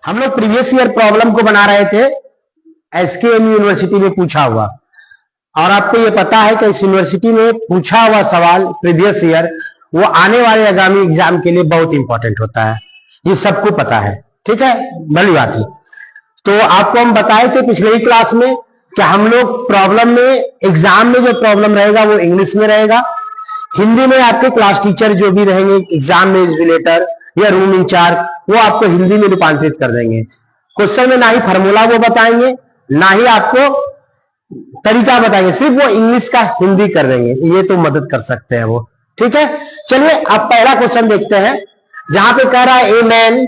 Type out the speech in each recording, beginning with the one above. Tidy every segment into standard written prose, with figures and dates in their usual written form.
हम लोग previous year problem को बना रहे थे एसकेएम यूनिवर्सिटी में पूछा हुआ, और आपको ये पता है कि इस यूनिवर्सिटी में पूछा हुआ सवाल प्रीवियस ईयर वो आने वाले आगामी एग्जाम के लिए बहुत इंपॉर्टेंट होता है, ये सबको पता है। ठीक है, भली बात है। तो आपको हम बताए थे पिछले ही क्लास में कि हम लोग प्रॉब्लम में, एग्जाम में जो प्रॉब्लम रहेगा वो इंग्लिश में रहेगा, हिंदी में आपके क्लास टीचर जो भी रहेंगे, एग्जाम में इन्विजिलेटर या रूम इंचार्ज, वो आपको हिंदी में रूपांतरित कर देंगे। क्वेश्चन में ना ही फार्मूला वो बताएंगे, ना ही आपको तरीका बताएंगे, सिर्फ वो इंग्लिश का हिंदी कर देंगे। ये तो मदद कर सकते हैं वो। ठीक है, चलिए अब पहला क्वेश्चन देखते हैं, जहां पे कह रहा है ए मैन,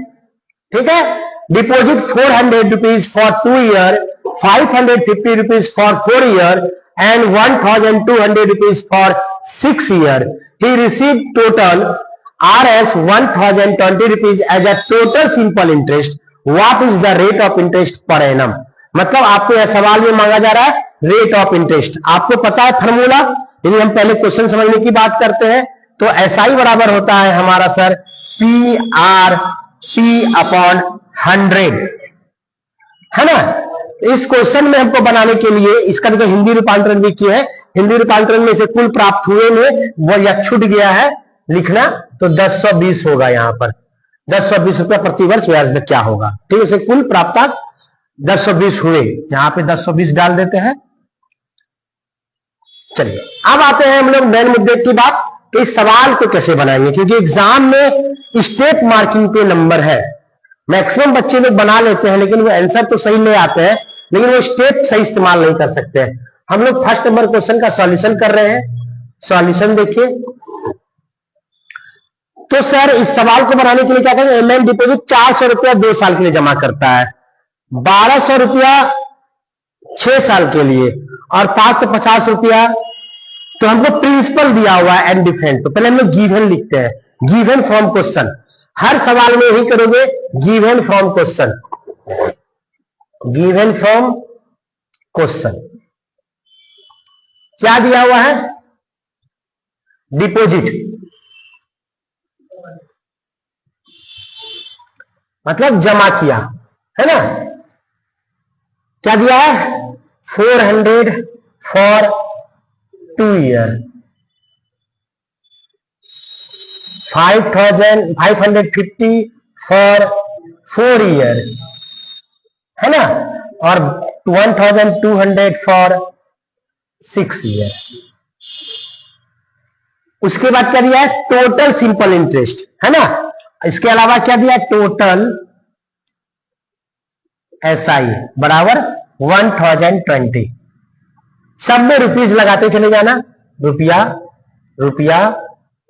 ठीक है, deposit 400 rupees for 2 year, 550 rupees for 4 year and 1200 rupees for 6 year. He receive total RS 1020 rupees as a total simple interest. What is the rate of interest per annum. मतलब आपको यह सवाल में मांगा जा रहा है रेट ऑफ इंटरेस्ट। आपको पता है फॉर्मूला, यदि हम पहले क्वेश्चन समझने की बात करते हैं तो ऐसा ही बराबर होता है हमारा सर PRT अपॉन 100, है ना। इस क्वेश्चन में हमको बनाने के लिए इसका जो हिंदी रूपांतरण भी किया है, हिंदी रूपांतरण में से कुल प्राप्त हुए में वो या छूट गया है लिखना, तो 1020 होगा। यहां पर 1020 रुपया प्रतिवर्ष ब्याज दर क्या होगा। ठीक है, उसे कुल प्राप्तांक 1020 हुए, यहां पे 1020 डाल देते हैं। चलिए अब आते हैं हम लोग मेन मुद्दे की बात कि इस सवाल को कैसे बनाएंगे, क्योंकि एग्जाम में स्टेप मार्किंग पे नंबर है। मैक्सिमम बच्चे लोग बना लेते हैं लेकिन वो आंसर तो सही ले आते हैं, लेकिन वो स्टेप सही इस्तेमाल नहीं कर सकते हैं। हम लोग फर्स्ट नंबर क्वेश्चन का सॉल्यूशन कर रहे हैं। सॉल्यूशन देखिए, तो सर इस सवाल को बनाने के लिए क्या करेंगे, एमएन डिपोजिट 400 रुपया 2 साल के लिए जमा करता है, 1200 रुपया 6 साल के लिए और 550 रुपया। तो हमको प्रिंसिपल दिया हुआ है एंड डिफरेंट, तो पहले हम लोग गिवन लिखते हैं, गिवन फ्रॉम क्वेश्चन। हर सवाल में यही करोगे, given from question, given from question. क्या दिया हुआ है, डिपोजिट, मतलब जमा किया, है ना। क्या दिया है, 400 फॉर 2 ईयर, 550 फॉर 4 ईयर, है ना, और 1200 फॉर 6 ईयर। उसके बाद क्या दिया है, टोटल सिंपल इंटरेस्ट, है ना। इसके अलावा क्या दिया, टोटल SI बराबर 1020। सब में रुपीज लगाते चले जाना, रुपया रुपया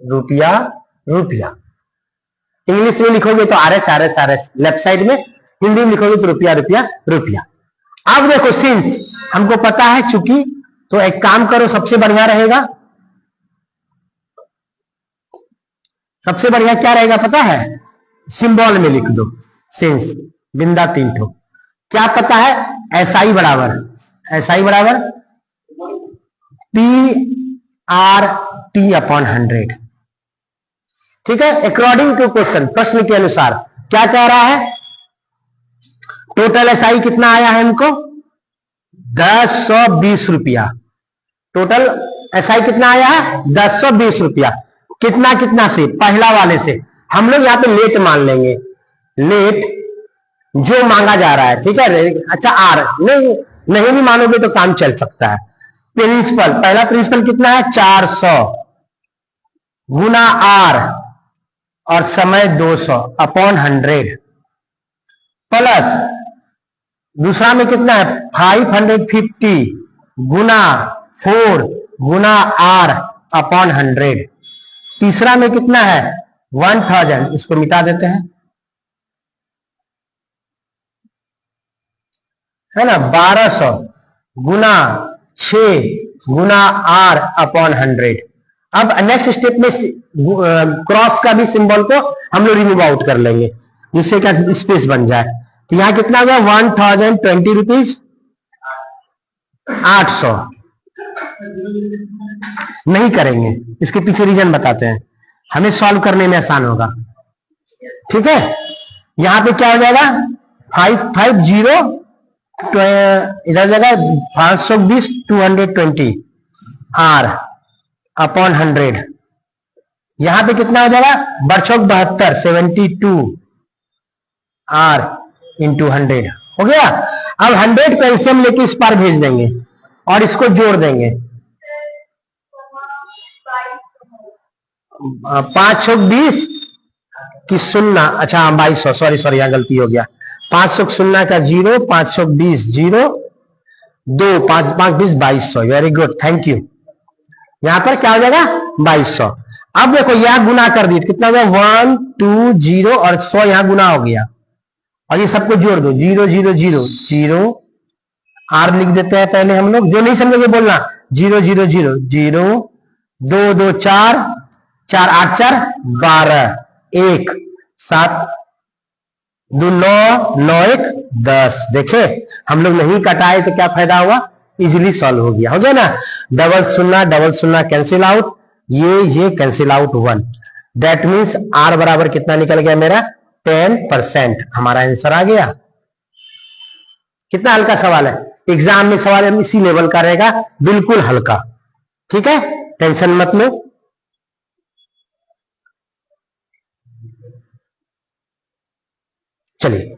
रुपया रुपया। इंग्लिश में लिखोगे तो RS RS RS left side में, हिंदी में लिखोगे तो रुपया रुपया रुपया। अब देखो सिंस हमको पता है चूंकि, तो एक काम करो, सबसे बढ़िया रहेगा, सबसे बढ़िया क्या रहेगा पता है, सिंबल में लिख दो सिंस, बिंदा 3 ठो। क्या पता है, SI बराबर PRT अपॉन 100। ठीक है, अकॉर्डिंग टू क्वेश्चन, प्रश्न के अनुसार क्या कह रहा है, टोटल SI कितना आया है हमको, 1020 रुपया। टोटल SI कितना आया है, 1020 रुपया। कितना कितना से, पहला वाले से। हम लोग यहां पे लेट मान लेंगे, लेट जो मांगा जा रहा है, ठीक है। अच्छा आर नहीं भी मानोगे तो काम चल सकता है। प्रिंसिपल, पहला प्रिंसिपल कितना है, 400 गुना आर और समय 200 अपॉन 100 प्लस दूसरा में कितना है, 550 गुना 4 गुना आर अपॉन 100। तीसरा में कितना है, 1000, इसको मिटा देते हैं, है ना, 1200 गुना 6 गुना आर अपॉन 100। अब नेक्स्ट स्टेप में क्रॉस का भी सिंबल को हम लोग रिमूव आउट कर लेंगे, जिससे क्या स्पेस बन जाए। तो यहां कितना हो गया, 1020 रुपीज 800। नहीं करेंगे, इसके पीछे रीजन बताते हैं, हमें सॉल्व करने में आसान होगा। ठीक है, यहां पे क्या हो जाएगा, 550 इधर जगह 520 220 आर अपॉन 100, यहां पे कितना हो जाएगा बरछोक 72 72 आर इंटू 100 हो गया। अब 100 को ऐसे हम लेके इस पार भेज देंगे और इसको जोड़ देंगे, 520 की 0, अच्छा 2200, सॉरी यहाँ गलती हो गया, 500 0 का 0, 520 0, 2 5 5 20 2200, वेरी गुड थैंक यू। यहां पर क्या हो जाएगा 2200। अब देखो यहां गुना कर दी कितना हो गया 1 2 0 और 100 यहां गुना हो गया और ये सबको जोड़ दो 0 0 0 0 आर लिख देते हैं पहले हम लोग, जो नहीं समझेंगे बोलना 0 0 0 0 2 2 4 4 8 4 12 1 7 2 9 9 1 10। देखे हम लोग नहीं कटाए तो क्या फायदा हुआ, इजीली सॉल्व हो गया, हो गया ना। डबल शून्य कैंसिल आउट, ये cancel out 1, that means R बराबर कितना निकल गया मेरा 10%, हमारा आंसर आ गया। कितना हल्का सवाल है, एग्जाम में सवाल इसी लेवल का रहेगा, बिल्कुल हल्का, ठीक है, टेंशन मत लो। चलिए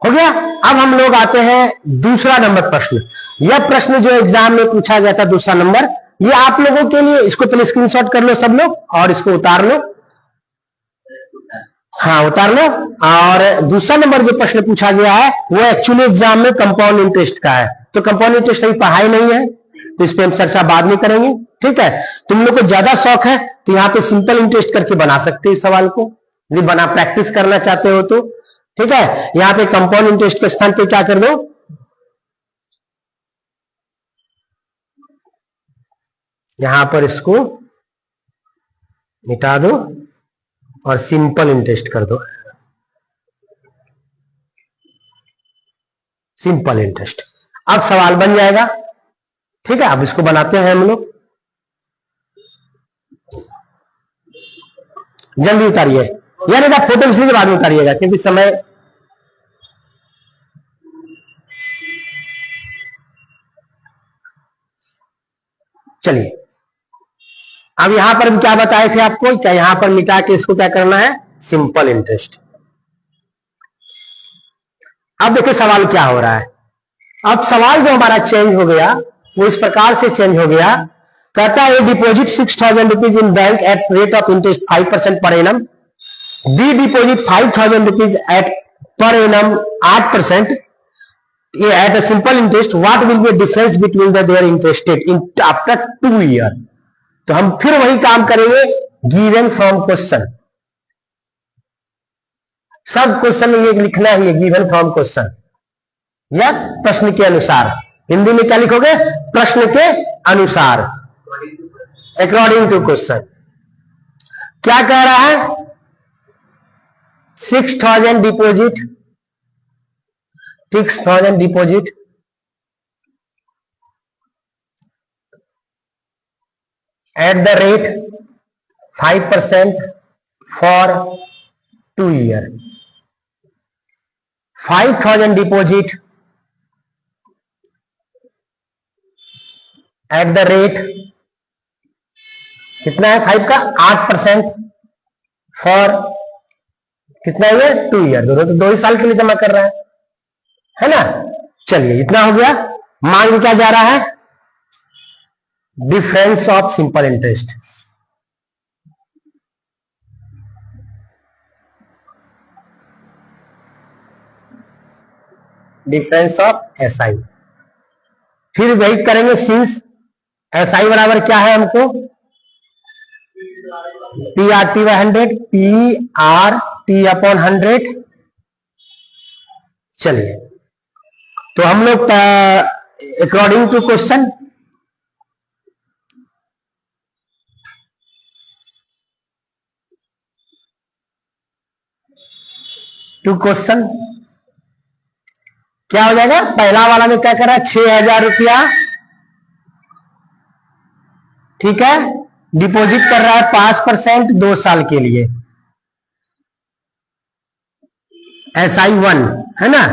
हो गया। अब हम लोग आते हैं दूसरा नंबर प्रश्न। यह प्रश्न जो एग्जाम में पूछा गया था दूसरा नंबर, ये आप लोगों के लिए, इसको पहले स्क्रीनशॉट कर लो सब लोग और इसको उतार लो, हाँ उतार लो। और दूसरा नंबर जो प्रश्न पूछा गया है वो एक्चुअली एग्जाम में कंपाउंड इंटरेस्ट का है, तो कंपाउंड इंटरेस्ट अभी पढ़ाई नहीं है तो इस पर हम चर्चा बाद में करेंगे, ठीक है। तुम लोग को ज्यादा शौक है तो यहाँ पे सिंपल इंटरेस्ट करके बना सकते हो इस सवाल को, यदि बना प्रैक्टिस करना चाहते हो तो, ठीक है। यहाँ पे कंपाउंड इंटरेस्ट के स्थान पे क्या कर दो, यहां पर इसको मिटा दो और सिंपल इंटरेस्ट कर दो, सिंपल इंटरेस्ट। अब सवाल बन जाएगा, ठीक है। अब इसको बनाते हैं हम लोग, जल्दी उतारिए, यानी ना फोटो इसलिए बाद में उतारिएगा क्योंकि समय, चलिए अब यहां पर क्या बताए थे आपको, क्या यहां पर मिटा के इसको क्या करना है सिंपल इंटरेस्ट। अब देखिए सवाल क्या हो रहा है, अब सवाल जो हमारा चेंज हो गया वो इस प्रकार से चेंज हो गया, कहता है deposit 6000 rupees in bank at rate of interest 5% per annum, B deposit 5000 rupees at per annum 8% at a simple interest, what will be difference between the their interested in after 2 year. तो हम फिर वही काम करेंगे, given from question, सब question में ये लिखना ही है गिवन फ्रॉम क्वेश्चन या प्रश्न के अनुसार। हिंदी में क्या लिखोगे, प्रश्न के अनुसार, अकॉर्डिंग टू क्वेश्चन। क्या कह रहा है 6000 deposit, 6000 deposit at the rate 5% for 2 year, 5000 deposit at the rate कितना है 5 का 8% फॉर कितना है 2 ईयर, दोनों तो 2 ही साल के लिए जमा कर रहा है ना। चलिए इतना हो गया, मांग क्या जा रहा है difference of simple interest. Difference of SI, फिर वही करेंगे सिंस एसआई बराबर क्या है हमको P R T 100, P R T upon 100। चलिए तो हम लोग according to question, to question क्या हो जाएगा, पहला वाला में क्या करा 6000 रुपया, ठीक है, डिपॉजिट कर रहा है 5% 2 साल के लिए, SI1 है ना,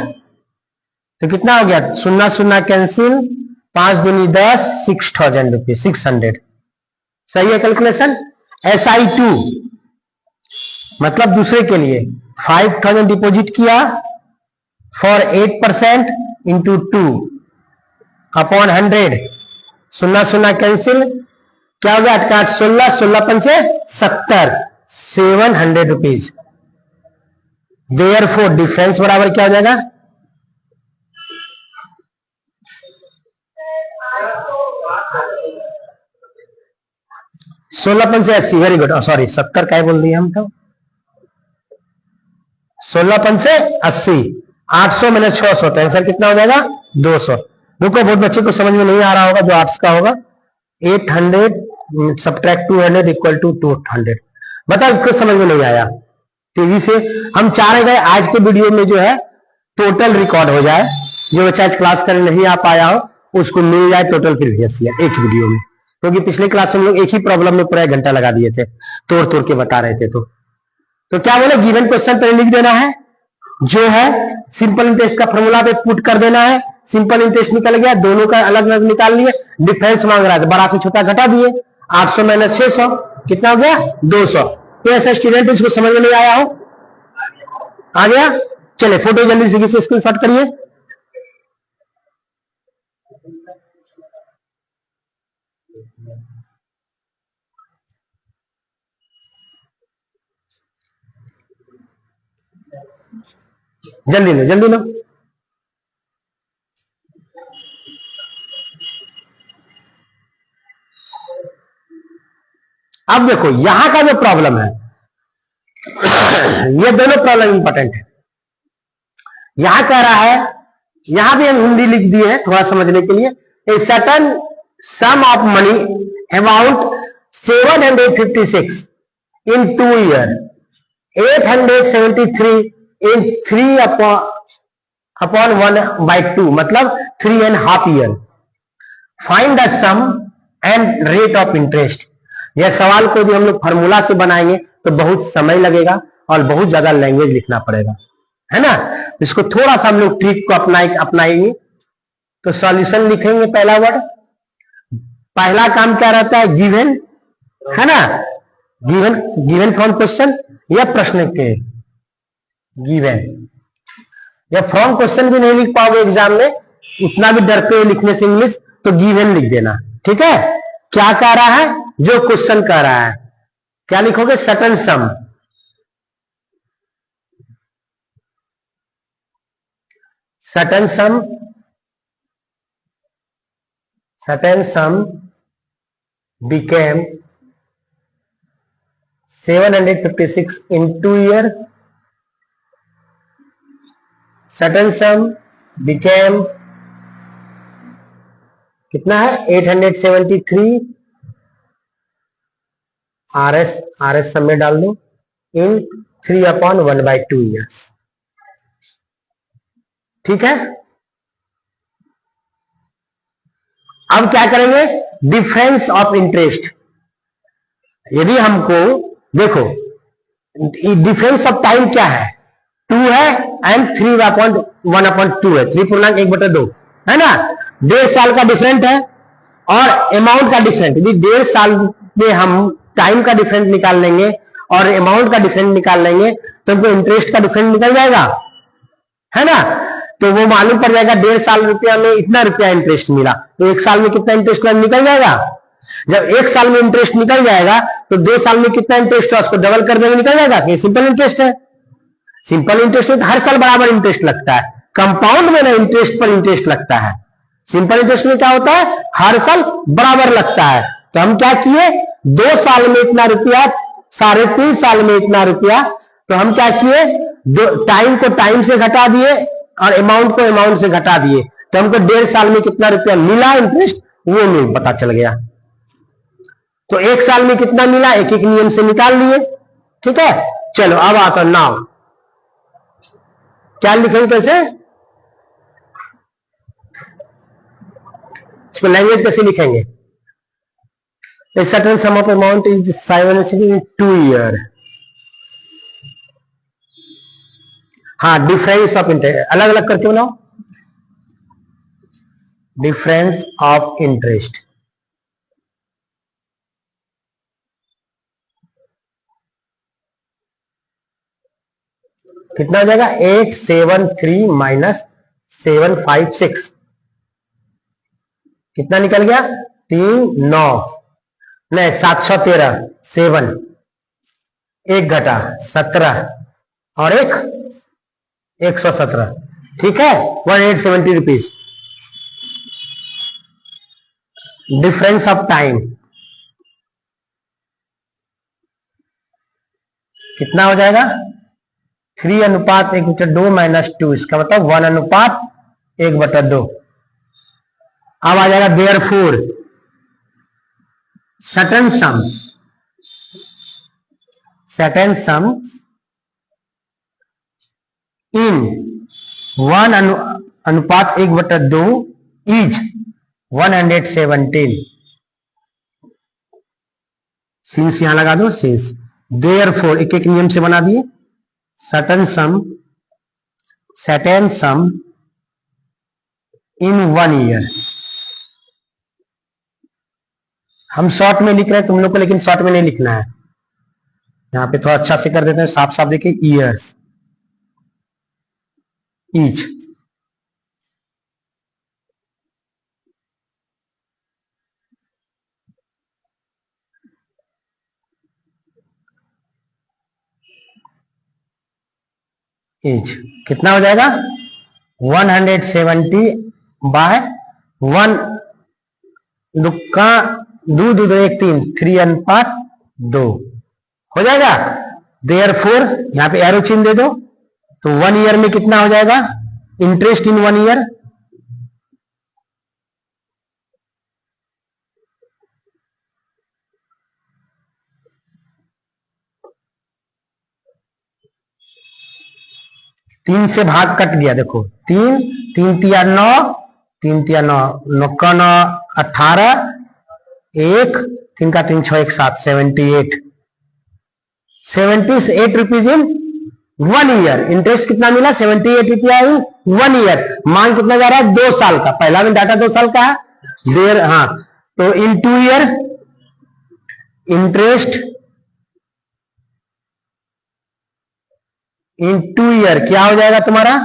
तो कितना हो गया, 0 0 कैंसिल, 5 दूनी 10, 6000 रुपये, 600। सही है कैलकुलेशन। SI2 मतलब दूसरे के लिए 5000 डिपॉजिट किया फॉर 8% इंटू 2 अपॉन 100, 0 0 कैंसिल, क्या हो गया 8 8 16, 16 पंचे 70, 700 रुपीज। देयरफॉर डिफरेंस बराबर क्या हो जाएगा, सोलह पंचे 80, वेरी गुड, सॉरी 70 क्या बोल दिया हम तो, 16 पंचे 80, 800 मैंने 600, तो आंसर कितना हो जाएगा 200। रुको, बहुत बच्चे को समझ में नहीं आ रहा होगा जो आर्ट्स का होगा। 800 सब्ट्रैक्ट 200 इक्वल टू 200। बताओ कुछ समझ में नहीं आया, तेजी से। हम चाह रहे हैं आज के वीडियो में जो है टोटल रिकॉर्ड हो जाए, जो बच्चा आज क्लास करने नहीं आ पाया हो उसको मिल जाए टोटल प्रीवियस ईयर एक वीडियो में, क्योंकि पिछले क्लास में हम लोग एक ही प्रॉब्लम में पूरा 1 घंटा लगा दिए थे, तोड़ तोड़ के बता रहे थे। तो क्या बोले, गिवन क्वेश्चन पर लिख देना है, जो है सिंपल इंटरेस्ट का फॉर्मूला पे पुट कर देना है। सिंपल इंटरेस्ट निकल गया, दोनों का अलग अलग निकाल लिए, डिफरेंस मांग रहा है तो बड़ा से छोटा घटा दिए, 800 माइनस 600 कितना हो गया 200। तो ऐसा स्टूडेंट इसको समझ में नहीं आया हो, आ गया। चले फोटो जल्दी से स्क्रीनशॉट करिए। जल्दी लो जल्दी लो। अब देखो यहां का जो प्रॉब्लम है, ये दोनों प्रॉब्लम इंपॉर्टेंट है। यहां कह रहा है, यहां भी हम हिंदी लिख दिए हैं थोड़ा समझने के लिए, a certain sum of money amount 756 in 2 year, 873 in 3 upon 1/2 मतलब 3.5 year. Find the sum and rate of interest. यह सवाल को जो हम लोग फॉर्मूला से बनाएंगे तो बहुत समय लगेगा और बहुत ज्यादा लैंग्वेज लिखना पड़ेगा, है ना। इसको थोड़ा सा हम लोग ट्रिक को अपनाएंगे। तो सॉल्यूशन लिखेंगे, पहला वर्ड, पहला काम क्या रहता है, गिवन, है ना, गिवन फ्रॉम क्वेश्चन या प्रश्न के गिवन, या फ्रॉम क्वेश्चन भी नहीं लिख पाओगे एग्जाम में, उतना भी डरते हो लिखने से इंग्लिश, तो गिवन लिख देना, ठीक है। क्या कह रहा है, जो क्वेश्चन कह रहा है, क्या लिखोगे, certain some, certain sum became 756 in 2 year, certain sum became कितना है 873, RS सम में डाल दो, इन 3/1/2 ईयर्स, ठीक है। अब क्या करेंगे, डिफरेंस ऑफ इंटरेस्ट। यदि हमको देखो डिफरेंस ऑफ टाइम क्या है, 2 है एंड 3/1/2 है, 3/1/2 है ना, 1.5 साल का डिफरेंट है और अमाउंट का डिफरेंट। यदि 1.5 साल में हम टाइम का डिफरेंट निकाल लेंगे और अमाउंट का डिफरेंट निकाल लेंगे तो हमको इंटरेस्ट का डिफरेंट निकल जाएगा, है ना। तो वो मालूम पड़ जाएगा 1.5 साल रुपया में इतना रुपया इंटरेस्ट मिला, तो 1 साल में कितना इंटरेस्ट निकल जाएगा। जब 1 साल में इंटरेस्ट निकल जाएगा तो 2 साल में कितना इंटरेस्ट है उसको डबल कर देंगे, निकल जाएगा। ये सिंपल इंटरेस्ट है। सिंपल इंटरेस्ट में हर साल बराबर इंटरेस्ट लगता है, कंपाउंड में ना इंटरेस्ट पर इंटरेस्ट लगता है। सिंपल इंटरेस्ट में क्या होता है, हर साल बराबर लगता है। तो हम क्या किए, 2 साल में इतना रुपया, 3.5 साल में इतना रुपया, तो हम क्या किए, टाइम को टाइम से घटा दिए और अमाउंट को अमाउंट से घटा दिए, तो हमको 1.5 साल में कितना रुपया मिला इंटरेस्ट वो नहीं पता चल गया। तो 1 साल में कितना मिला एक एक नियम से निकाल लिए, ठीक है। चलो अब आता नाउ, क्या लिखेंगे, कैसे इसको लैंग्वेज कैसे लिखेंगे, a certain sum of amount is 7 in 2 year, हाँ, डिफरेंस ऑफ इंटरेस्ट अलग अलग करके बनाओ। डिफरेंस ऑफ इंटरेस्ट कितना हो जाएगा? 873 माइनस 756 कितना निकल गया? 3 9 नहीं 713 7 एक घटा 17 और एक 117 ठीक है 1870 रुपीज। डिफरेंस ऑफ टाइम कितना हो जाएगा? 3:1/2 माइनस 2 इसका मतलब 1:1/2। अब आ जाएगा therefore certain some in 1:1/2 is 117। Scenes यहां लगा दो सीन्स। देयरफॉर एक एक नियम से बना दिए। सर्टेन सम इन 1 ईयर। हम शॉर्ट में लिख रहे हैं तुम लोग को, लेकिन शॉर्ट में नहीं लिखना है। यहां पे थोड़ा अच्छा से कर देते हैं, साफ साफ देखिए ईयर्स ईच। ईच कितना हो जाएगा? 170 बाय 1 दुक्का 2 2 2 1 3 3:2 हो जाएगा। देयरफॉर यहां पे एरो चिन्ह दे दो तो 1 ईयर में कितना हो जाएगा? इंटरेस्ट इन 1 ईयर 3 से भाग कट गया देखो 3 3 तिया 9 3 तिया 9 9 का 9 18 1 3 का 3 6 1 7 78 रुपीज इन 1 ईयर। इंटरेस्ट कितना मिला? 78 रुपया इन 1 ईयर। मांग कितना जा रहा है? 2 साल का। पहला में डाटा 2 साल का है देर। हाँ तो इन 2 ईयर इंटरेस्ट इन 2 ईयर क्या हो जाएगा तुम्हारा?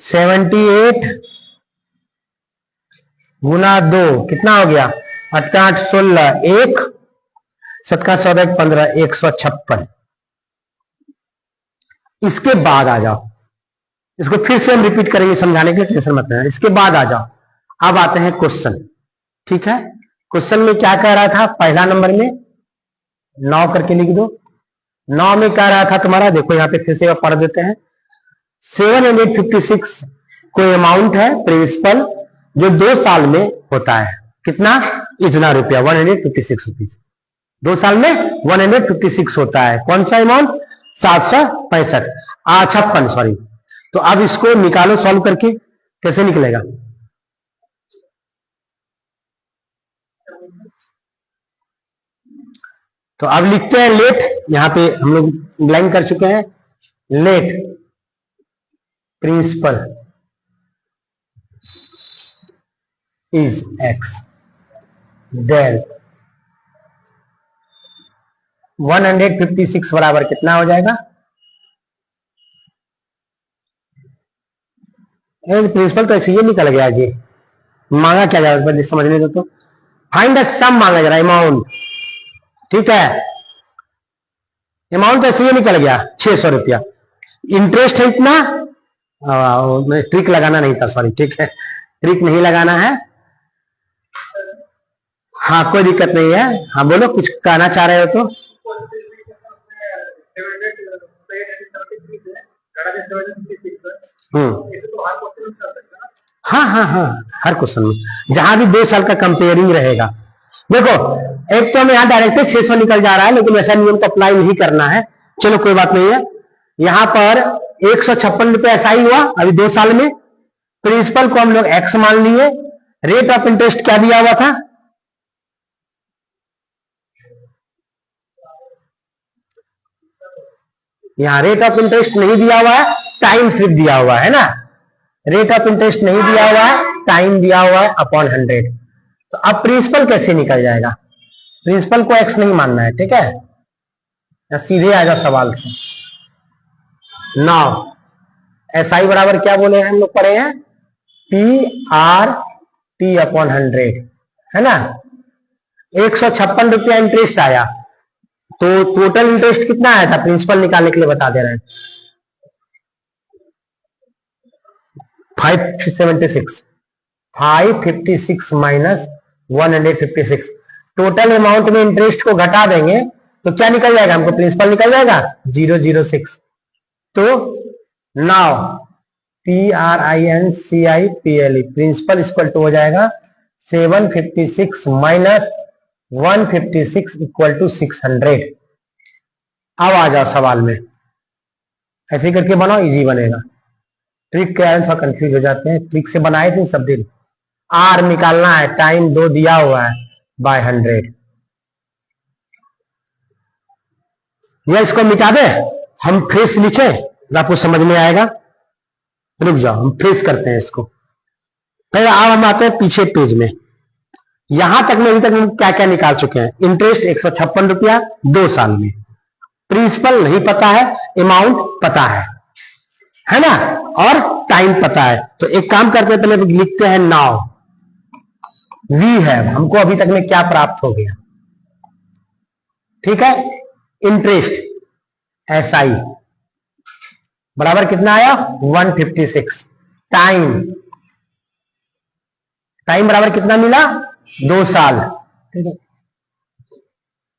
78 गुना 2 कितना हो गया? 8 8 16 1 7 का 14 15 156। इसके बाद आ जाओ, इसको फिर से हम रिपीट करेंगे समझाने के लिए, टेंशन मत लेना। इसके बाद आ जाओ, अब आते हैं क्वेश्चन। ठीक है, क्वेश्चन में क्या कह रहा था? पहला नंबर में 9 करके लिख दो। 9 में कह रहा था तुम्हारा, देखो यहां पे फिर से पढ़ देते हैं। 756 कोई अमाउंट है प्रिंसिपल जो 2 साल में होता है। कितना? इतना रुपया 156 रुपीज 2 साल में 156 होता है। कौन सा अमाउंट? 765 56 सॉरी। तो अब इसको निकालो सॉल्व करके, कैसे निकलेगा? तो अब लिखते हैं लेट, यहां पे हम लोग ब्लैंक कर चुके हैं। Let principal is x, then 156 बराबर कितना हो जाएगा? प्रिंसिपल तो ऐसे ये निकल गया जी। मांगा क्या जा रहा है समझने दो तो। फाइंड द सम मांगा जा रहा है, अमाउंट। ठीक है, अमाउंट ऐसे ही निकल गया 600 रुपया। इंटरेस्ट है इतना, ट्रिक लगाना नहीं था सॉरी। ठीक है, ट्रिक नहीं लगाना है। हाँ कोई दिक्कत नहीं है। हाँ बोलो, कुछ कहना चाह रहे हो तो। हाँ हाँ हाँ, हर क्वेश्चन में जहां भी 2 साल का कंपेयरिंग रहेगा। देखो एक तो हमें यहाँ डायरेक्ट 600 निकल जा रहा है, लेकिन ऐसा नियम को अप्लाई नहीं करना है। चलो कोई बात नहीं है। यहां पर 156 रुपए ऐसा ही हुआ अभी 2 साल में। प्रिंसिपल को हम लोग एक्स मान लिए। रेट ऑफ इंटरेस्ट क्या दिया हुआ था? यहाँ रेट ऑफ इंटरेस्ट नहीं दिया हुआ है, टाइम सिर्फ दिया हुआ है ना। रेट ऑफ इंटरेस्ट नहीं दिया हुआ है, टाइम दिया हुआ है अपॉन 100। तो अब प्रिंसिपल कैसे निकल जाएगा? प्रिंसिपल को एक्स नहीं मानना है, ठीक है, या सीधे आ जाओ सवाल से। नाउ एस आई बराबर क्या बोले हैं हम लोग पढ़े हैं, पी आर टी अपॉन 100, है ना। 156 रुपया इंटरेस्ट आया, तो टोटल इंटरेस्ट कितना आया था प्रिंसिपल निकालने के लिए बता दे रहे हैं, 556 माइनस 156। टोटल अमाउंट में इंटरेस्ट को घटा देंगे तो क्या निकल जाएगा हमको, प्रिंसिपल निकल जाएगा 006। तो now PRINCIPLE principal equal to हो जाएगा 756 माइनस 156 इक्वल टू 600। अब आ जाओ सवाल में, ऐसे करके बनाओ, इजी बनेगा। ट्रिक के थोड़ा कंफ्यूज हो जाते हैं, ट्रिक से बनाए थे सब दिन। आर निकालना है, टाइम 2 दिया हुआ है बाय 100। या इसको मिटा दे, हम फ्रेश लिखे तो आपको समझ में आएगा। रुक जाओ, हम फ्रेश करते हैं इसको। पहले अब हम आते हैं पीछे पेज में। यहां तक में अभी तक हम क्या क्या निकाल चुके हैं। इंटरेस्ट 156 रुपया 2 साल में, प्रिंसिपल नहीं पता है, अमाउंट पता है ना, और टाइम पता है। तो एक काम करते हैं, पहले लिखते हैं नाउ वी हैव, हमको अभी तक में क्या प्राप्त हो गया, ठीक है। इंटरेस्ट SI बराबर कितना आया 156। टाइम बराबर कितना मिला 2 साल, ठीक है।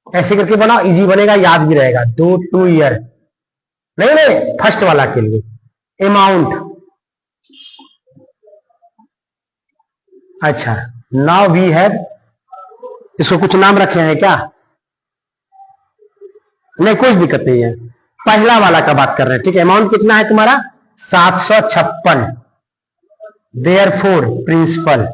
ऐसे करके बनाओ, इजी बनेगा, याद भी रहेगा। 2 ईयर नहीं, फर्स्ट वाला के लिए। अमाउंट, अच्छा, नाउ वी हैव, इसको कुछ नाम रखे हैं क्या? नहीं, कुछ दिक्कत नहीं है, पहला वाला का बात कर रहे हैं, ठीक है। अमाउंट कितना है तुम्हारा 756, देयरफॉर प्रिंसिपल,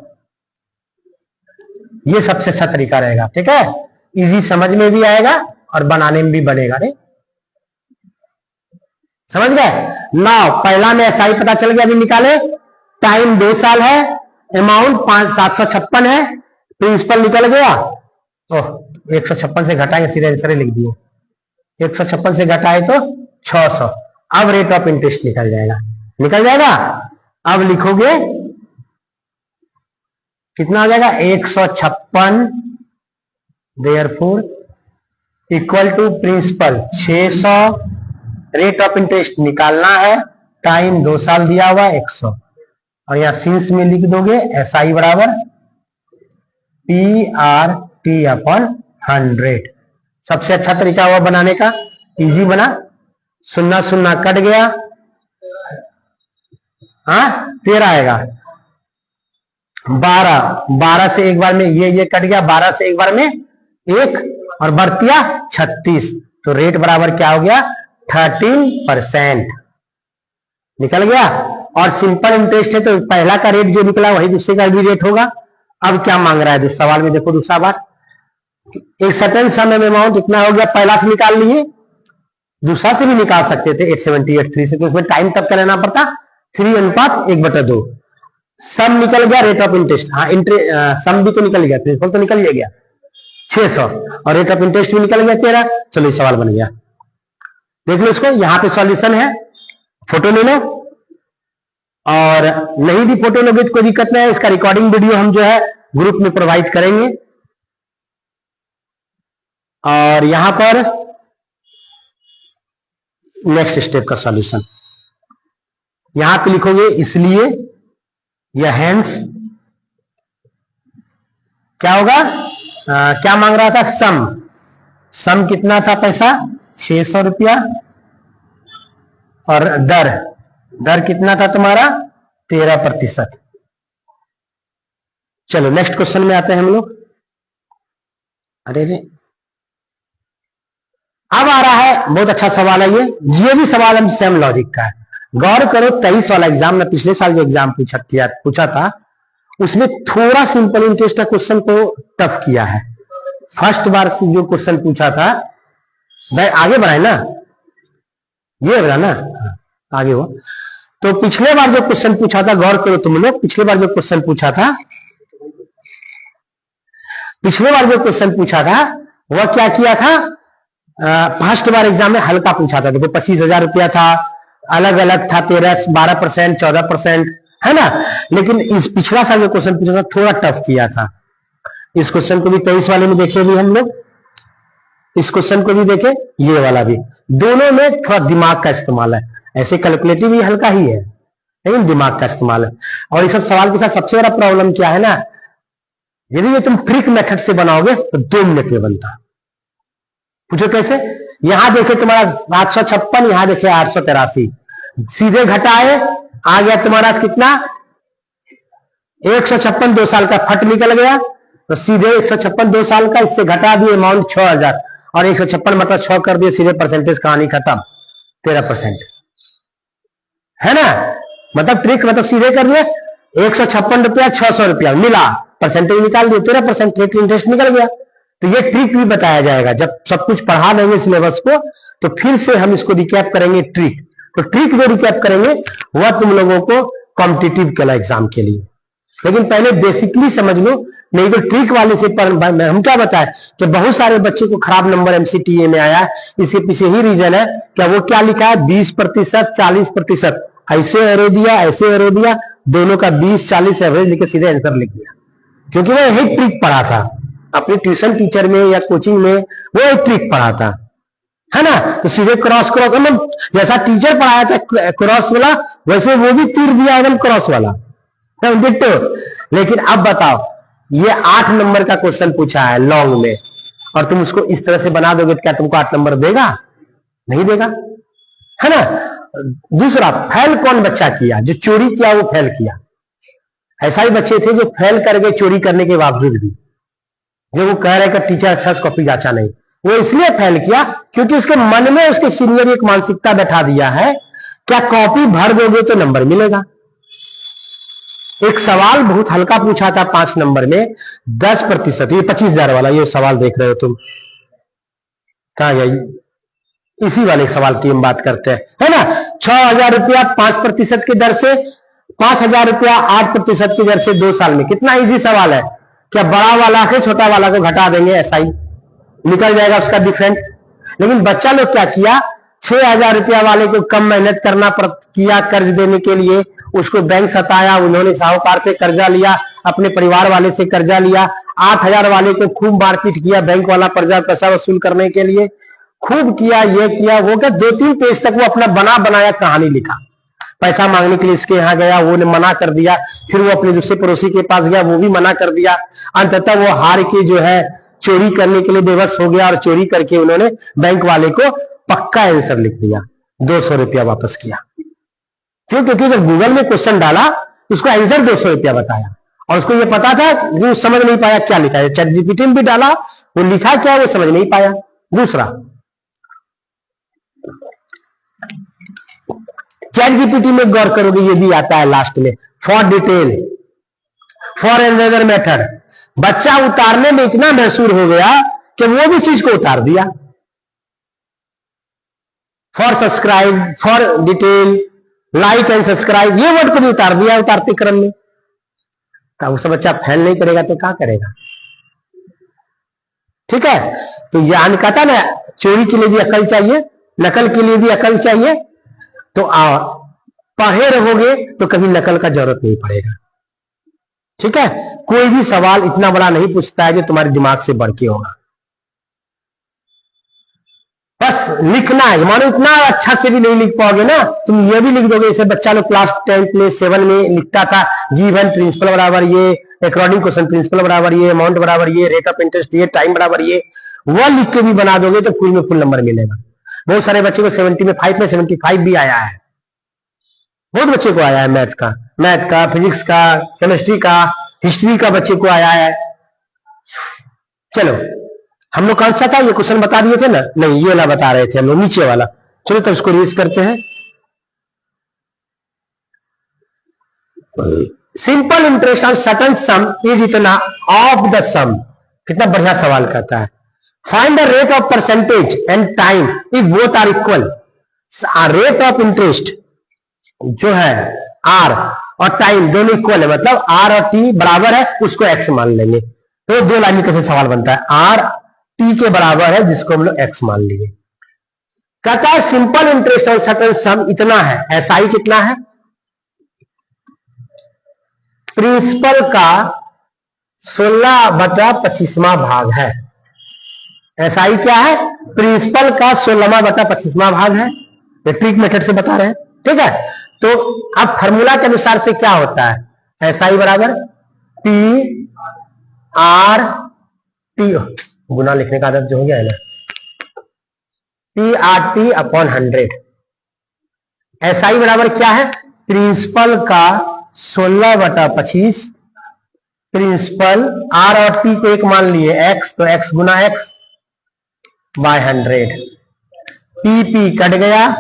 ये सबसे अच्छा तरीका रहेगा, ठीक है। इजी समझ में भी आएगा और बनाने में भी बनेगा। रे समझ गए। नाउ पहला में एसआई पता चल गया, अभी निकाले। टाइम 2 साल है, अमाउंट 756 है, प्रिंसिपल निकल गया। ओह, 156 से घटाएंगे, सीधे आंसर लिख दिए। 156 से घटाए तो 600। अब रेट ऑफ इंटरेस्ट निकल जाएगा। अब लिखोगे कितना हो जाएगा 156, therefore equal to principal 600। Rate of interest निकालना है, टाइम 2 साल दिया हुआ 100, और यहां सिंस में लिख दोगे SI बराबर PRT अपॉन 100। सबसे अच्छा तरीका हुआ बनाने का, इजी बना। 0 0 कट गया, हाँ 13 आएगा। 12 से एक बार में ये कट गया, 12 से एक बार में 1, और बढ़तिया 36। तो रेट बराबर क्या हो गया 13% निकल गया। और सिंपल इंटरेस्ट है तो पहला का रेट जो निकला वही दूसरे का भी रेट होगा। अब क्या मांग रहा है सवाल में, देखो दूसरा बात, एक सर्टेन सम अमाउंट इतना हो गया, पहला से निकाल लिए, दूसरा से भी निकाल सकते थे 870 83 से, तो उसमें टाइम तब का लेना पड़ता 3:1/2। सम निकल गया, रेट ऑफ इंटरेस्ट, हाँ सम भी तो निकल गया, प्रिंसिपल तो निकल गया 600, और रेट ऑफ इंटरेस्ट भी निकल गया 13। चलो ये सवाल बन गया, देख लो इसको। यहाँ पे सॉल्यूशन है, फोटो ले लो, और नहीं भी फोटो लोगे तो कोई दिक्कत नहीं है, इसका रिकॉर्डिंग वीडियो हम जो है ग्रुप में प्रोवाइड करेंगे। और यहां पर नेक्स्ट स्टेप का सॉल्यूशन यहां पे लिखोगे, इसलिए यह हैंस क्या होगा, क्या मांग रहा था, सम कितना था पैसा 600 रुपया, और दर कितना था तुम्हारा 13%। चलो नेक्स्ट क्वेश्चन में आते हैं हम लोग। अरे अब आ रहा है बहुत अच्छा सवाल है ये भी सवाल हम सेम लॉजिक का है। गौर करो 23 वाला एग्जाम में, पिछले साल जो एग्जाम पूछा था, उसमें थोड़ा सिंपल इंटरेस्ट का क्वेश्चन को टफ किया है। फर्स्ट बार से जो क्वेश्चन पूछा था, भाई आगे बढ़ाए ना, ये रहा ना, आगे हो। तो पिछले बार जो क्वेश्चन पूछा था, गौर करो तुम लोग, पिछले बार जो क्वेश्चन पूछा था, वह क्या किया था? फर्स्ट बार एग्जाम में हल्का पूछा था। देखो 25,000 रुपया था, अलग अलग था, 12%, 14%, है ना। लेकिन इस पिछला साल जो क्वेश्चन पूछा था थोड़ा टफ किया था। इस क्वेश्चन को भी 23 वाले में देखे भी हम लोग, इस क्वेश्चन को भी देखे, ये वाला भी, दोनों में थोड़ा दिमाग का इस्तेमाल है। ऐसे कैलकुलेटिव भी हल्का ही है, लेकिन दिमाग का इस्तेमाल है। और इस सब सवाल के साथ सबसे बड़ा प्रॉब्लम क्या है ना, यदि ये तुम ट्रिक मेथड से बनाओगे तो 2 मिनट में बनता। पूछो कैसे? यहां देखे तुम्हारा 756, यहां देखे 883, सीधे घटाए, आ गया तुम्हारा कितना? 156, 2 साल का फट निकल गया, तो सीधे 156 2 साल का, इससे घटा दिए अमाउंट 6000, और 156 मतलब 6 कर दिए, सीधे परसेंटेज, कहानी खत्म, 13%, है ना। मतलब ट्रिक मतलब सीधे कर दिए, 156 रुपया 600 रुपया मिला, परसेंटेज निकाल दिए, 13% रेट इंटरेस्ट निकल गया। तो ये ट्रिक भी बताया जाएगा जब सब कुछ पढ़ा देंगे सिलेबस को, तो फिर से हम इसको रिकैप करेंगे ट्रिक। तो ट्रिक जो रिकैप करेंगे वह तुम लोगों को कॉम्पिटिटिव के एग्जाम के लिए, लेकिन पहले बेसिकली समझ लो। नहीं तो ट्रिक वाले से हम क्या बताएं कि बहुत सारे बच्चे को खराब नंबर एमसीटीए में आया, इसके पीछे ही रीजन है। क्या वो क्या लिखा है? 20%, 40%, ऐसे एरो दिया, ऐसे एरो दिया, दोनों का 20-40 एवरेज लिख के सीधे आंसर लिख दिया, क्योंकि वो यही ट्रिक पढ़ा था अपनी ट्यूशन टीचर में या कोचिंग में, वो एक ट्रिक पढ़ा था, है ना। तो सीधे क्रॉस मतलब जैसा टीचर पढ़ाया था क्रॉस वाला, वैसे वो भी तीर दिया एकदम क्रॉस वाला, डिट्टो। लेकिन अब बताओ, ये 8 नंबर का क्वेश्चन पूछा है लॉन्ग में, और तुम उसको इस तरह से बना दोगे तो क्या तुमको 8 नंबर देगा? नहीं देगा, है ना। दूसरा, फेल कौन बच्चा किया? जो चोरी किया वो फेल किया। ऐसा ही बच्चे थे जो फेल कर गए चोरी करने के बावजूद भी, जो वो कह रहे कि टीचर अच्छा कॉपी जांचा नहीं, वो इसलिए फेल किया क्योंकि उसके मन में उसके सीनियर एक मानसिकता बैठा दिया है, क्या कॉपी भर दोगे तो नंबर मिलेगा। एक सवाल बहुत हल्का पूछा था 5 नंबर में, 10%, ये 25,000 वाला, ये सवाल देख रहे हो तुम, कहां गई? इसी वाले सवाल की हम बात करते हैं, है ना। 6,000 रुपया 5% की दर से, 5,000 रुपया 8% की दर से 2 साल में। कितना इजी सवाल है। क्या बड़ा वाला के छोटा वाला को घटा देंगे, ऐसा ही निकल जाएगा उसका डिफरेंट। लेकिन बच्चा लोग क्या किया, 6,000 रुपया वाले को कम मेहनत करना किया कर्ज देने के लिए, उसको बैंक सताया, उन्होंने साहूकार से कर्जा लिया, अपने परिवार वाले से कर्जा लिया, 8,000 वाले को खूब मारपीट किया, बैंक वाला पैसा वसूल करने के लिए खूब किया, ये किया वो क्या, 2-3 पेज तक वो अपना बना बनाया कहानी लिखा। पैसा मांगने के लिए इसके यहां गया, वो ने मना कर दिया, फिर वो अपने दूसरे पड़ोसी के पास गया, वो भी मना कर दिया, अंततः वो हार के जो है चोरी करने के लिए बेबस हो गया, और चोरी करके उन्होंने बैंक वाले को पक्का आंसर लिख दिया, 200 रुपया वापस किया। क्यों? क्योंकि जब गूगल में क्वेश्चन डाला उसको आंसर 200 रुपया बताया, और उसको ये पता था कि वो समझ नहीं पाया क्या लिखा है। चैट जीपीटी में भी डाला, वो लिखा क्या वो समझ नहीं पाया। दूसरा, चैट जीपीटी में गौर करोगे ये भी आता है लास्ट में, for detail, for another method. बच्चा उतारने में इतना मशहूर हो गया कि वो भी चीज को उतार दिया। For subscribe, for detail, like and subscribe, ये वर्ड को भी उतार दिया उतारते क्रम में। तो उस बच्चा फेल नहीं करेगा तो क्या करेगा? ठीक है। तो यानी कहता ना, चोरी के लिए भी अकल चाहिए, नकल के लिए भी अकल चाहिए। तो पढ़े रहोगे तो कभी नकल का जरूरत नहीं पड़ेगा। ठीक है। कोई भी सवाल इतना बड़ा नहीं पूछता है जो तुम्हारे दिमाग से बढ़ के होगा। बस लिखना है, मानो इतना अच्छा से भी नहीं लिख पाओगे ना, तुम ये भी लिख दोगे। जैसे बच्चा लोग क्लास 10 में 7 में लिखता था, गिवन प्रिंसिपल बराबर ये, अकॉर्डिंग क्वेश्चन प्रिंसिपल बराबर ये, अमाउंट बराबर ये, रेट ऑफ इंटरेस्ट ये, टाइम बराबर ये, वह लिख के भी बना दोगे तो फुल में फुल नंबर मिलेगा। बहुत सारे बच्चे को 75 में 75 भी आया है, बहुत बच्चे को आया है मैथ का, फिजिक्स का, केमिस्ट्री का, हिस्ट्री का बच्चे को आया है। चलो, हम लोग कौन सा था ये क्वेश्चन बता दिए थे ना? नहीं, ये ना बता रहे थे हम लोग, नीचे वाला। चलो तो इसको रीज करते हैं। Simple interest on certain sum is इतना ऑफ द सम। कितना बढ़िया सवाल कहता है। Find the rate of percentage and time if both are equal. Rate of interest जो है आर और टाइम दोनों इक्वल है, मतलब आर और टी बराबर है, उसको एक्स मान लेंगे। तो दो लाइन में कैसे सवाल बनता है, आर टी के बराबर है जिसको हम लोग एक्स मान लिए। कहता है सिंपल इंटरेस्ट ऑन सर्टेन सम इतना है, एसआई कितना है, प्रिंसिपल का 16/25वां भाग है। एसआई क्या है, प्रिंसिपल का 16/25वां भाग है। ये ट्रिक मेथड से बता रहे हैं, ठीक है। तो अब फॉर्मूला के अनुसार से क्या होता है, एसआई बराबर पी आर टी, गुना लिखने का आदत जो हो गया है ना, P R T upon 100। SI बराबर क्या है, प्रिंसिपल का 16/25, प्रिंसिपल आर और टी को एक मान लिए एक्स, तो एक्स गुना x by 100। P P cut गया,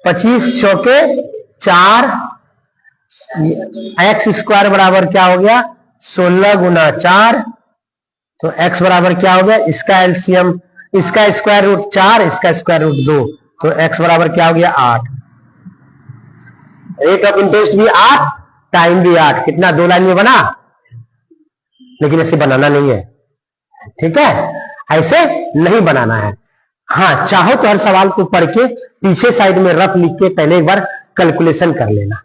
25 चौके 4, एक्स स्क्वायर बराबर क्या हो गया 16 गुना 4, तो एक्स बराबर क्या हो गया, इसका एलसीएम, इसका स्क्वायर रूट 4, इसका स्क्वायर रूट 2, तो एक्स बराबर क्या हो गया 8। रेट ऑफ इंटरेस्ट भी 8, टाइम भी 8, कितना, दो लाइन में बना, लेकिन ऐसे बनाना नहीं है, ठीक है, ऐसे नहीं बनाना है। हाँ, चाहो तो हर सवाल को पढ़ के पीछे साइड में रफ लिख के पहले एक बार कैलकुलेशन कर लेना,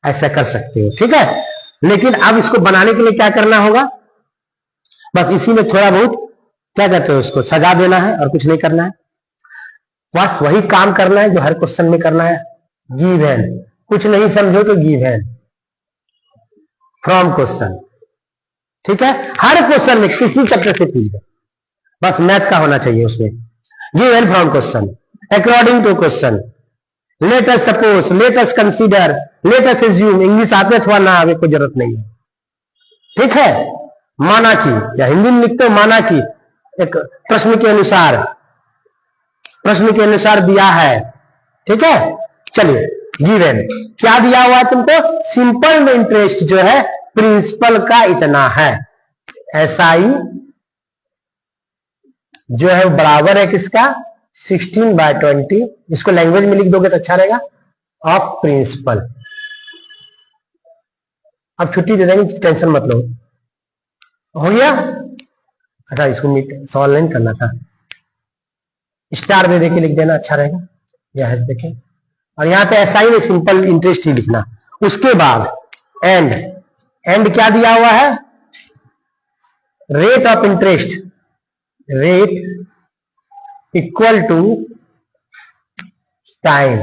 ऐसा कर सकते हो, ठीक है। लेकिन अब इसको बनाने के लिए क्या करना होगा, बस इसी में थोड़ा बहुत क्या कहते हो उसको सजा देना है और कुछ नहीं करना है, बस वही काम करना है जो हर क्वेश्चन में करना है, गिव एन, कुछ नहीं समझो तो गिव एन फ्रॉम क्वेश्चन, ठीक है। हर क्वेश्चन में किसी चैप्टर से पूछ, बस मैथ का होना चाहिए उसमें, given from question, according to question, let us suppose, let us consider, let us assume, English आते अथवा ना आवे कोई जरूरत नहीं है, ठीक है। माना कि, या हिंदी में लिखते हो माना कि, एक प्रश्न के अनुसार दिया है, ठीक है। चलिए गिवन क्या दिया हुआ है तुमको, सिंपल इंटरेस्ट जो है प्रिंसिपल का इतना है, एसआई जो है बराबर है किसका 16/20, इसको लैंग्वेज में लिख दोगे तो अच्छा रहेगा, ऑफ प्रिंसिपल। अब छुट्टी दे देंगे, टेंशन मत लो, हो गया। अच्छा, इसको सॉल्व नहीं करना था, स्टार दे के लिख देना, अच्छा रहेगा, या देखें, और यहां पे एसआई में सिंपल इंटरेस्ट ही लिखना। उसके बाद एंड, एंड क्या दिया हुआ है, rate of interest, rate equal to time,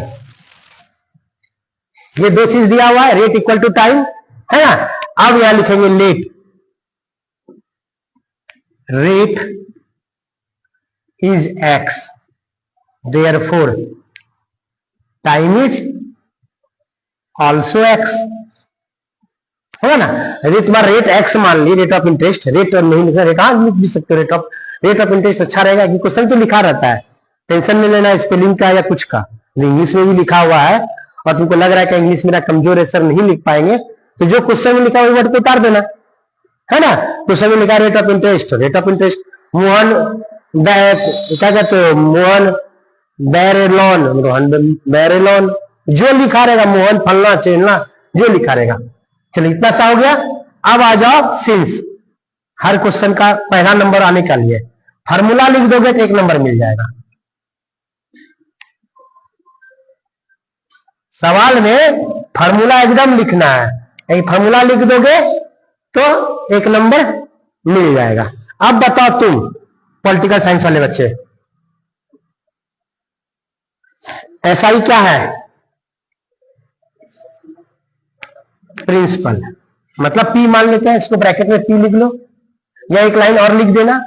ये दो चीज दिया हुआ है, रेट इक्वल टू टाइम, है ना। अब यहां लिखेंगे let, rate is x, therefore time is also x, होगा ना। यदि तुम्हारा रेट एक्स मान ली, रेट ऑफ इंटरेस्ट, रेट नहीं लिखना, रेट हाँ लिख भी सकते हो, रेट ऑफ इंटरेस्ट अच्छा रहेगा कि क्वेश्चन तो लिखा रहता है, टेंशन नहीं लेना स्पेलिंग का या कुछ का, इंग्लिश में भी लिखा हुआ है और तुमको लग रहा है कि इंग्लिश मेरा कमजोर है सर नहीं लिख पाएंगे, तो जो क्वेश्चन में लिखा हुआ वर्ड को उतार देना, है ना। क्वेश्चन में लिखा rate of interest, rate of interest Mohan क्या कहते हो, मोहन बैरेलॉन, जो लिखा रहेगा, मोहन फलना चेलना, जो लिखा रहेगा। चलो इतना सा हो गया। अब आ जाओ सिंस, हर क्वेश्चन का पहला नंबर आने का लिए फार्मूला लिख दोगे तो 1 नंबर मिल जाएगा। सवाल में फार्मूला एकदम लिखना है, फार्मूला लिख दोगे तो 1 नंबर मिल जाएगा। अब बताओ तुम पॉलिटिकल साइंस वाले बच्चे, एसआई क्या है, प्रिंसिपल, मतलब पी मान लेते हैं, इसको ब्रैकेट में पी लिख लो, या एक लाइन और लिख देना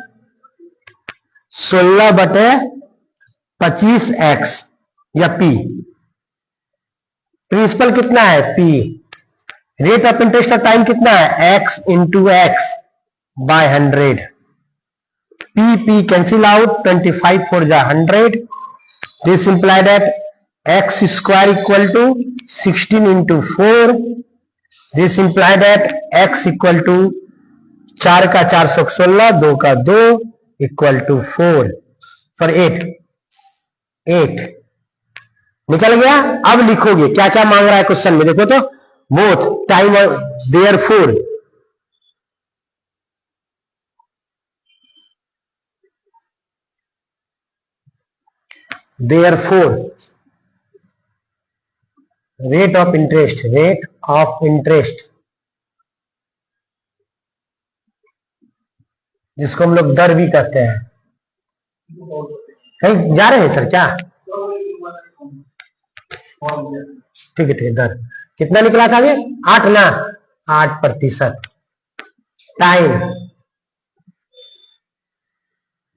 16/25x या पी। प्रिंसिपल कितना है पी, रेट ऑफ इंटरेस्ट का टाइम कितना है x into x by 100, P P cancel out, 25 4 जा 100, this imply that x square equal to 16 into 4, this imply that x equal to 4 का 416, 2 का 2 इक्वल टू 4 फॉर 8, निकल गया। अब लिखोगे क्या क्या मांग रहा है क्वेश्चन में, देखो तो बोथ टाइम और therefore. Therefore rate of interest, rate of interest जिसको हम लोग दर भी कहते हैं। कहीं जा रहे हैं सर क्या? ठीक है दर कितना निकला था ये? 8 ना, 8%। टाइम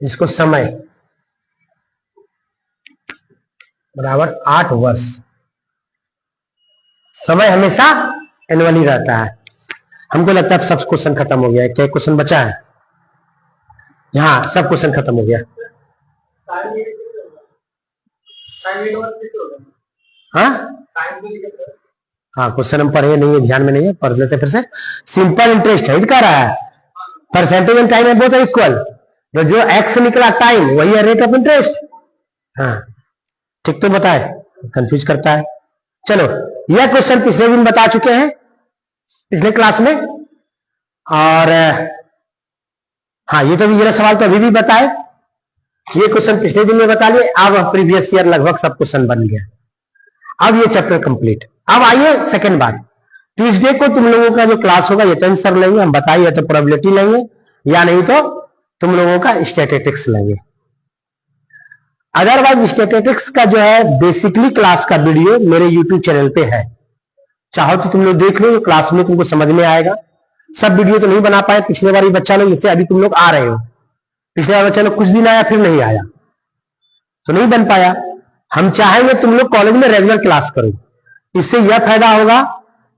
जिसको समय बराबर 8 वर्ष। समय हमेशा एनुअली रहता है। हमको लगता है सब क्वेश्चन खत्म हो गया है। क्या क्वेश्चन बचा है? यहाँ सब क्वेश्चन खत्म हो गया। हाँ क्वेश्चन हम पढ़े नहीं है, ध्यान में नहीं है, पढ़ लेते फिर से। सिंपल इंटरेस्ट है कह रहा है, परसेंटेज एंड टाइम है बोथ इक्वल। जो एक्स निकला टाइम वही है रेट ऑफ इंटरेस्ट। हाँ ठीक तो बताए, कंफ्यूज करता है। चलो यह क्वेश्चन पिछले दिन बता चुके हैं पिछले क्लास में, और हाँ ये तो मेरा सवाल तो अभी भी बताए, ये क्वेश्चन पिछले दिन में बता लिए। अब प्रीवियस ईयर लगभग सब क्वेश्चन बन गया। अब ये चैप्टर कंप्लीट। अब आइए सेकंड बात, ट्यूसडे को तुम लोगों का जो क्लास होगा ये टेंस सर लेंगे, हम बताइए तो प्रोबेबिलिटी लेंगे या नहीं तो तुम लोगों का स्टैटिस्टिक्स लेंगे। अदरवाइज स्टैटिस्टिक्स का जो है बेसिकली क्लास का वीडियो मेरे यूट्यूब चैनल पे है, चाहो तो तुम लोग देख लो, क्लास में तुमको समझ में आएगा। सब वीडियो तो नहीं बना पाए पिछले बार बच्चा लोग, इससे अभी तुम लोग आ रहे हो। पिछले बार बच्चा लोग कुछ दिन आया फिर नहीं आया तो नहीं बन पाया। हम चाहेंगे तुम लोग कॉलेज में रेगुलर क्लास करो, इससे यह फायदा होगा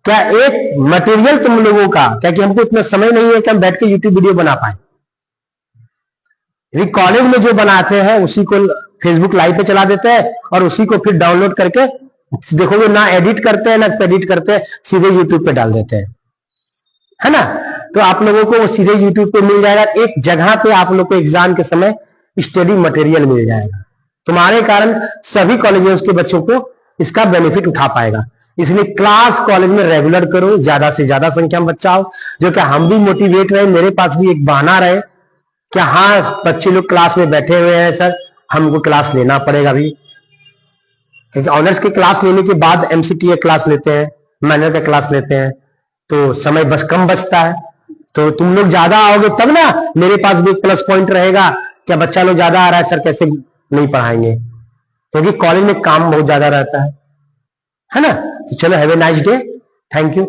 क्या, एक मटेरियल तुम लोगों का, क्योंकि हमको इतना समय नहीं है कि हम बैठ के यूट्यूब वीडियो बना पाए। यदि कॉलेज में जो बनाते हैं उसी को फेसबुक लाइव पे चला देते हैं और उसी को फिर डाउनलोड करके देखोगे, ना एडिट करते हैं ना एडिट करते हैं, सीधे यूट्यूब पे डाल देते हैं, है ना। तो आप लोगों को वो सीधे यूट्यूब पे मिल जाएगा, एक जगह पे आप लोग को एग्जाम के समय स्टडी मटेरियल मिल जाएगा। तुम्हारे कारण सभी कॉलेजों के बच्चों को इसका बेनिफिट उठा पाएगा। इसलिए क्लास कॉलेज में रेगुलर करो, ज्यादा से ज्यादा संख्या में बच्चा हो, जो कि हम भी मोटिवेट रहे, मेरे पास भी एक बहाना रहे कि हाँ बच्चे लोग क्लास में बैठे हुए हैं सर, हमको क्लास लेना पड़ेगा भी, क्योंकि ऑनर्स की क्लास लेने के बाद एमसीटीए क्लास लेते हैं, माइनर का क्लास लेते हैं, तो समय बस कम बचता है। तो तुम लोग ज्यादा आओगे तब ना मेरे पास भी एक प्लस पॉइंट रहेगा, क्या बच्चा लोग ज्यादा आ रहा है सर कैसे नहीं पढ़ाएंगे, क्योंकि कॉलेज में काम बहुत ज्यादा रहता है ना। तो चलो have a nice day, thank you.